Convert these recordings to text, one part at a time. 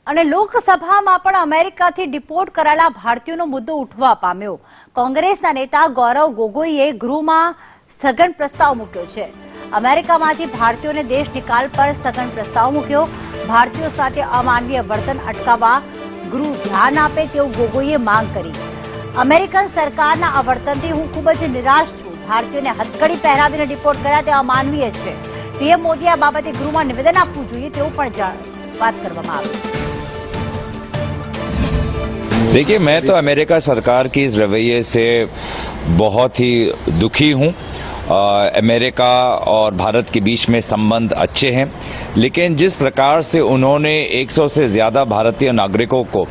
અને લોકસભામાં પણ અમેરિકાથી ડિપોર્ટ કરાયેલા ભારતીયોનો મુદ્દો ઉઠવા પામ્યો। કોંગ્રેસના નેતા ગૌરવ ગોગોઈએ ગૃહમાં સ્થગન પ્રસ્તાવ મૂક્યો છે। અમેરિકામાંથી ભારતીયોને દેશ નિકાલ પર સ્થગન પ્રસ્તાવ મૂક્યો। ભારતીયો સાથે અમાનવીય વર્તન અટકાવવા ગૃહ ધ્યાન આપે તેવું ગોગોઈએ માંગ કરી। અમેરિકન સરકારના આ વર્તનથી હું ખૂબ જ નિરાશ છું। ભારતીયોને હથકડી પહેરાવીને ડિપોર્ટ કર્યા તે અમાનવીય છે। પીએમ મોદીએ આ બાબતે ગૃહમાં નિવેદન આપવું જોઈએ તેવું પણ વાત કરવામાં આવી। देखिए, मैं तो अमेरिका सरकार की इस रवैये से बहुत ही दुखी हूँ। अमेरिका और भारत के बीच में संबंध अच्छे हैं, लेकिन जिस प्रकार से उन्होंने 100 से ज़्यादा भारतीय नागरिकों को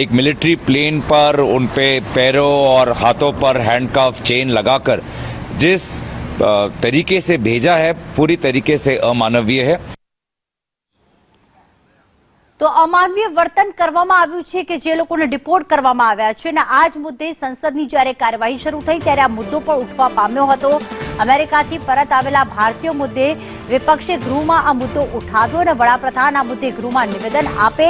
एक मिलिट्री प्लेन पर उन पे पैरों और हाथों पर हैंडकफ चेन लगाकर जिस तरीके से भेजा है, पूरी तरीके से अमानवीय है। तो અમાનવીય વર્તન કરવામાં આવ્યું છે કે જે લોકોને ડિપોર્ટ કરવામાં આવ્યા છે અને આ જ મુદ્દે સંસદની જ્યારે કાર્યવાહી શરૂ થઈ ત્યારે આ મુદ્દો પણ ઉઠવા પામ્યો હતો। અમેરિકાથી પરત આવેલા ભારતીયો મુદ્દે વિપક્ષે ગૃહમાં આ મુદ્દો ઉઠાવ્યો અને વડાપ્રધાન આ મુદ્દે ગૃહમાં નિવેદન આપે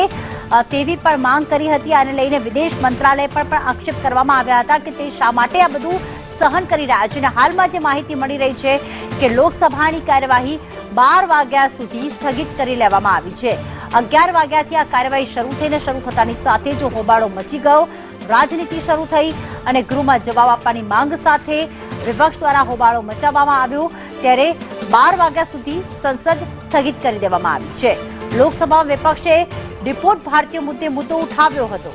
તેવી પણ માંગ કરી હતી। આને લઈને વિદેશ મંત્રાલય પર પણ આક્ષેપ કરવામાં આવ્યા હતા કે તે શા માટે આ બધું સહન કરી રહ્યા છે। અને હાલમાં જે માહિતી મળી રહી છે કે લોકસભાની કાર્યવાહી 12 વાગ્યા સુધી સ્થગિત કરી લેવામાં આવી છે। 11 વાગ્યાથી આ કાર્યવાહી શરૂ થઈને શરૂ થતાની સાથે જ હોબાળો મચી ગયો, રાજનીતિ શરૂ થઈ અને ગૃહમાં જવાબ આપવાની માંગ સાથે વિપક્ષ દ્વારા હોબાળો મચાવવામાં આવ્યો। ત્યારે 12 વાગ્યા સુધી સંસદ સ્થગિત કરી દેવામાં આવી છે। લોકસભામાં વિપક્ષે ડિપોર્ટ ભારતીય મુદ્દે મુદ્દો ઉઠાવ્યો હતો।